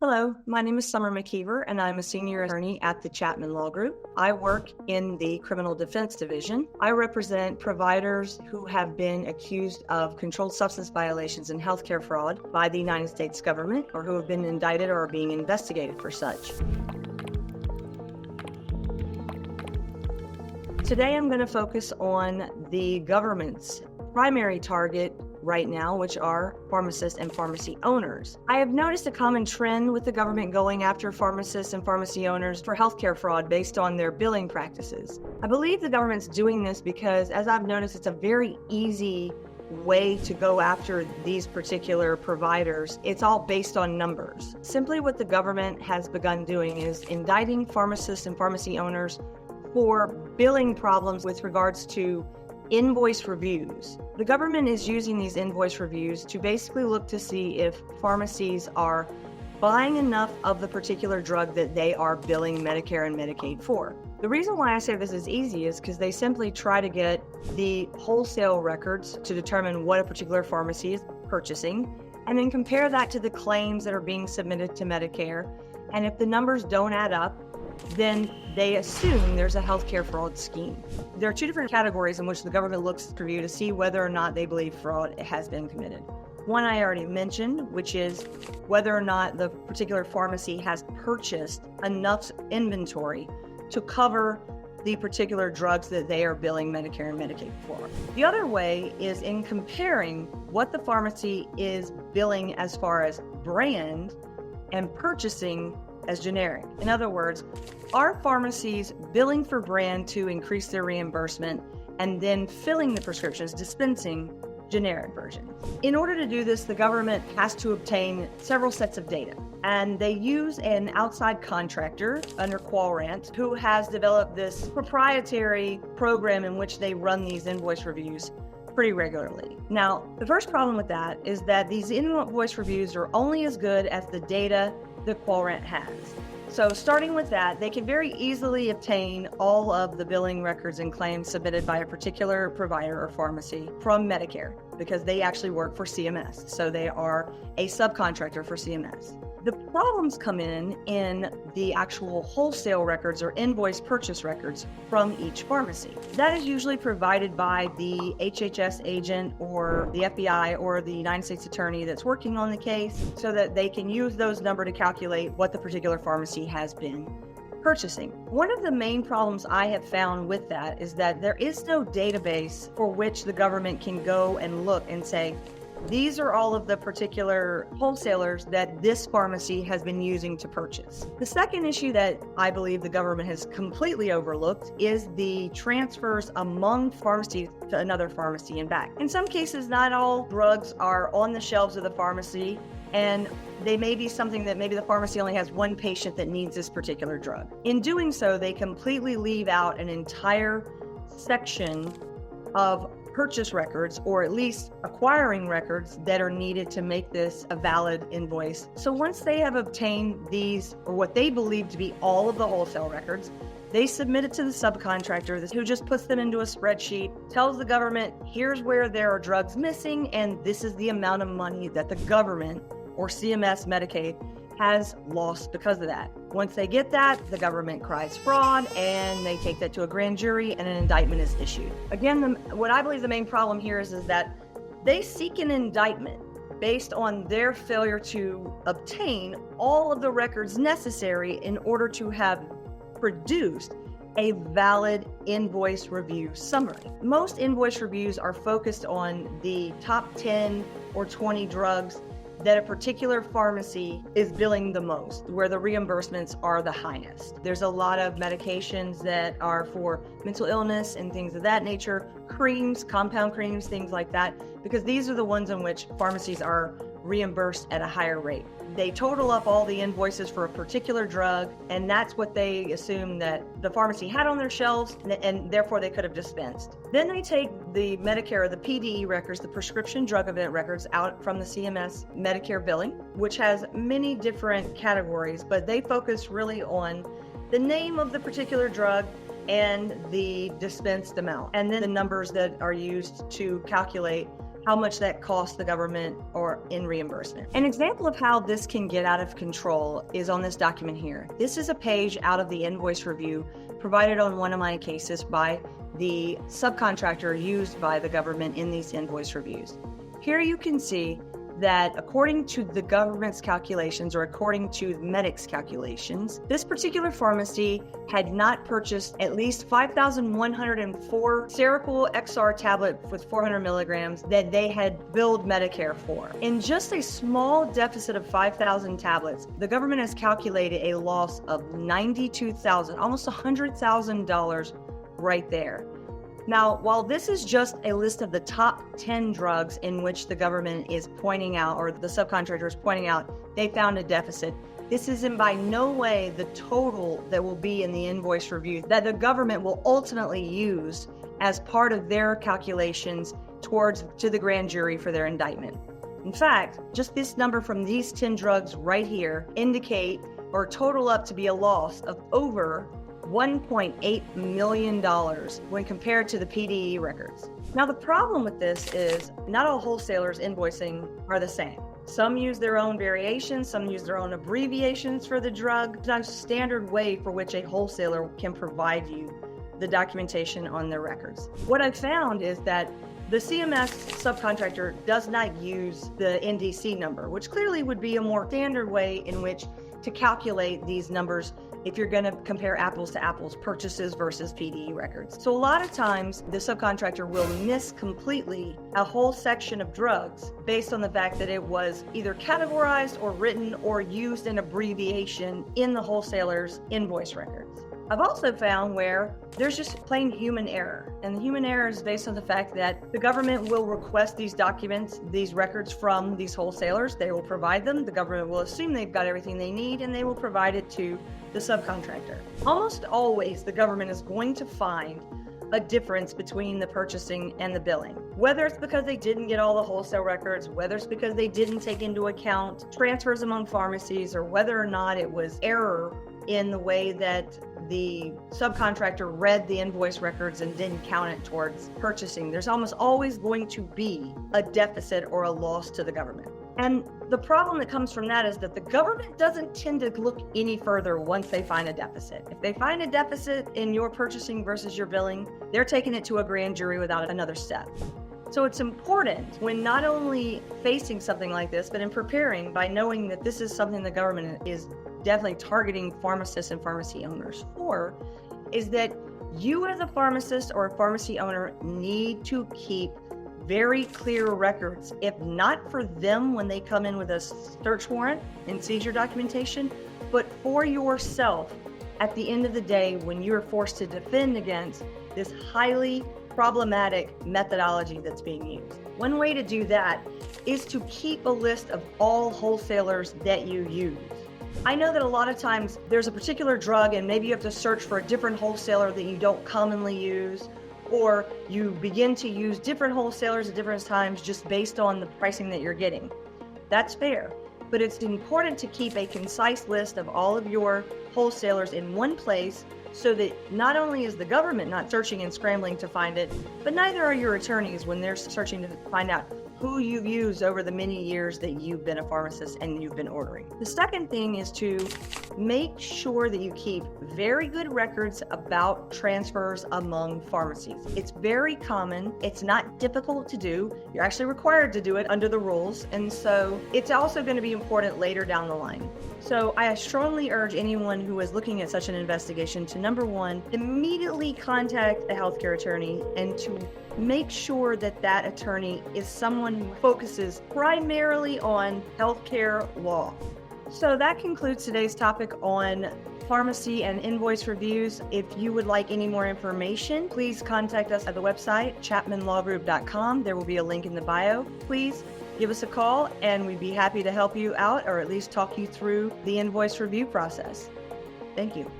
Hello, my name is Summer McKeivier, and I'm a senior attorney at the Chapman Law Group. I work in the Criminal Defense Division. I represent providers who have been accused of controlled substance violations and healthcare fraud by the United States government, or who have been indicted or are being investigated for such. Today I'm going to focus on the government's primary target right now, which are pharmacists and pharmacy owners. I have noticed a common trend with the government going after pharmacists and pharmacy owners for healthcare fraud based on their billing practices. I believe the government's doing this because, as I've noticed, it's a very easy way to go after these particular providers. It's all based on numbers. Simply what the government has begun doing is indicting pharmacists and pharmacy owners for billing problems with regards to invoice reviews. The government is using these invoice reviews to basically look to see if pharmacies are buying enough of the particular drug that they are billing Medicare and Medicaid for. The reason why I say this is easy is because they simply try to get the wholesale records to determine what a particular pharmacy is purchasing, and then compare that to the claims that are being submitted to Medicare. And if the numbers don't add up, then they assume there's a healthcare fraud scheme. There are two different categories in which the government looks for you to see whether or not they believe fraud has been committed. One I already mentioned, which is whether or not the particular pharmacy has purchased enough inventory to cover the particular drugs that they are billing Medicare and Medicaid for. The other way is in comparing what the pharmacy is billing as far as brand and purchasing as generic. In other words, are pharmacies billing for brand to increase their reimbursement and then filling the prescriptions, dispensing generic versions? In order to do this, the government has to obtain several sets of data, and they use an outside contractor under Qlarant who has developed this proprietary program in which they run these invoice reviews pretty regularly. Now, the first problem with that is that these invoice reviews are only as good as the data that Qlarant has. So starting with that, they can very easily obtain all of the billing records and claims submitted by a particular provider or pharmacy from Medicare, because they actually work for CMS. So they are a subcontractor for CMS. The problems come in the actual wholesale records or invoice purchase records from each pharmacy. That is usually provided by the HHS agent or the FBI or the United States attorney that's working on the case, so that they can use those numbers to calculate what the particular pharmacy has been purchasing. One of the main problems I have found with that is that there is no database for which the government can go and look and say, these are all of the particular wholesalers that this pharmacy has been using to purchase. The second issue that I believe the government has completely overlooked is the transfers among pharmacies to another pharmacy and back. In some cases, not all drugs are on the shelves of the pharmacy, and they may be something that maybe the pharmacy only has one patient that needs this particular drug. In doing so, they completely leave out an entire section of purchase records, or at least acquiring records that are needed to make this a valid invoice. So once they have obtained these, or what they believe to be all of the wholesale records, they submit it to the subcontractor who just puts them into a spreadsheet, tells the government, here's where there are drugs missing, and this is the amount of money that the government, or CMS Medicaid, has lost because of that. Once they get that, the government cries fraud, and they take that to a grand jury, and an indictment is issued. Again, what I believe the main problem here is that they seek an indictment based on their failure to obtain all of the records necessary in order to have produced a valid invoice review summary. Most invoice reviews are focused on the top 10 or 20 drugs that a particular pharmacy is billing the most, where the reimbursements are the highest. There's a lot of medications that are for mental illness and things of that nature, creams, compound creams, things like that, because these are the ones in which pharmacies are reimbursed at a higher rate. They total up all the invoices for a particular drug, and that's what they assume that the pharmacy had on their shelves, and therefore they could have dispensed. Then they take the Medicare, or the PDE records, the prescription drug event records, out from the CMS Medicare billing, which has many different categories, but they focus really on the name of the particular drug and the dispensed amount, and then the numbers that are used to calculate how much that costs the government or in reimbursement. An example of how this can get out of control is on this document here. This is a page out of the invoice review provided on one of my cases by the subcontractor used by the government in these invoice reviews. Here you can see that according to the government's calculations, or according to Medic's calculations, this particular pharmacy had not purchased at least 5,104 Seroquel XR tablet with 400 milligrams that they had billed Medicare for. In just a small deficit of 5,000 tablets, the government has calculated a loss of $92,000, almost $100,000 right there. Now, while this is just a list of the top 10 drugs in which the government is pointing out, or the subcontractor is pointing out, they found a deficit, this is in by no way the total that will be in the invoice review that the government will ultimately use as part of their calculations to the grand jury for their indictment. In fact, just this number from these 10 drugs right here indicate or total up to be a loss of over $1.8 million when compared to the PDE records. Now, the problem with this is not all wholesalers invoicing are the same. Some use their own variations, some use their own abbreviations for the drug. There's not a standard way for which a wholesaler can provide you the documentation on their records. What I've found is that the CMS subcontractor does not use the NDC number, which clearly would be a more standard way in which to calculate these numbers if you're going to compare apples to apples purchases versus PDE records. So a lot of times the subcontractor will miss completely a whole section of drugs based on the fact that it was either categorized or written or used an abbreviation in the wholesaler's invoice records. I've also found where there's just plain human error. And the human error is based on the fact that the government will request these documents, these records from these wholesalers. They will provide them. The government will assume they've got everything they need, and they will provide it to the subcontractor. Almost always, the government is going to find a difference between the purchasing and the billing. Whether it's because they didn't get all the wholesale records, whether it's because they didn't take into account transfers among pharmacies, or whether or not it was error in the way that the subcontractor read the invoice records and didn't count it towards purchasing. There's almost always going to be a deficit or a loss to the government. And the problem that comes from that is that the government doesn't tend to look any further once they find a deficit. If they find a deficit in your purchasing versus your billing, they're taking it to a grand jury without another step. So it's important when not only facing something like this, but in preparing by knowing that this is something the government is definitely targeting pharmacists and pharmacy owners for, is that you as a pharmacist or a pharmacy owner need to keep very clear records, if not for them when they come in with a search warrant and seizure documentation, but for yourself at the end of the day when you're forced to defend against this highly problematic methodology that's being used. One way to do that is to keep a list of all wholesalers that you use. I know that a lot of times there's a particular drug and maybe you have to search for a different wholesaler that you don't commonly use, or you begin to use different wholesalers at different times just based on the pricing that you're getting. That's fair, but it's important to keep a concise list of all of your wholesalers in one place so that not only is the government not searching and scrambling to find it, but neither are your attorneys when they're searching to find out who you've used over the many years that you've been a pharmacist and you've been ordering. The second thing is to make sure that you keep very good records about transfers among pharmacies. It's very common. It's not difficult to do. You're actually required to do it under the rules. And so it's also going to be important later down the line. So I strongly urge anyone who is looking at such an investigation to, number one, immediately contact a healthcare attorney and to make sure that that attorney is someone who focuses primarily on healthcare law. So that concludes today's topic on pharmacy and invoice reviews. If you would like any more information, please contact us at the website, chapmanlawgroup.com. There will be a link in the bio. Please give us a call and we'd be happy to help you out or at least talk you through the invoice review process. Thank you.